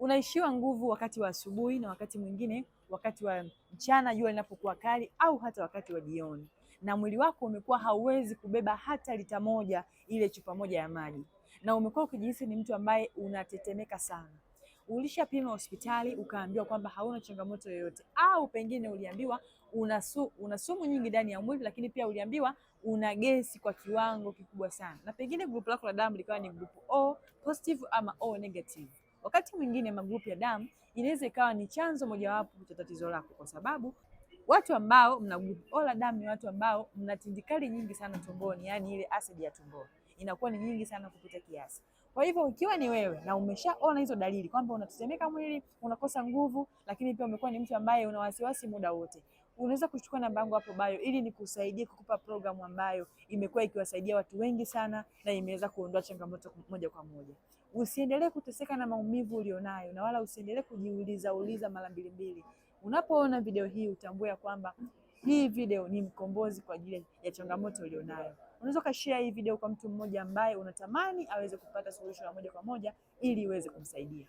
Unaishiwa nguvu wakati wa asubuhi na wakati mwingine wakati wa mchana jua linapokuwa kali, au hata wakati wa jioni, na mwili wako umekuwa hauwezi kubeba hata lita moja, ile chupa moja ya maji, na umekuwa ukijihisi ni mtu ambaye unatetemeka sana. Ulishapima hospitali ukaambiwa kwamba hauna changamoto yoyote, au pengine uliambiwa una sumu nyingi ndani ya mwili, lakini pia uliambiwa una gesi kwa kiwango kikubwa sana, na pengine grupu lako la damu likawa ni grupu O positive ama O negative. Wakati mwingine magrupu ya damu inaweza ikawa ni chanzo mojawapo cha tatizo lako, kwa sababu watu ambao mna grupu O la damu ni watu ambao mna tindikali nyingi sana tumboni, yani ile asidi ya tumboni inakuwa ni nyingi sana kupita kiasi. Kwa hivyo ukiwa ni wewe na umeshaona hizo dalili kwamba unatetemeka mwili, unakosa nguvu, lakini pia umekuwa ni mtu ambaye una wasiwasi muda wote, unaweza kuchukua namba yangu hapo bio ili nikusaidie kukupa programu ambayo imekuwa ikiwasaidia watu wengi sana na imeweza kuondoa changamoto moja kwa moja. Usiendelee kuteseka na maumivu ulionayo, na wala usiendelee kujiuliza mara mbili. Unapoona video hii utambue kwamba hii video ni mkombozi kwa ajili ya changamoto ulionayo. Unaweza ukashare hii video kwa mtu mmoja ambaye unatamani aweze kupata suluhisho la moja kwa moja ili iweze kumsaidia.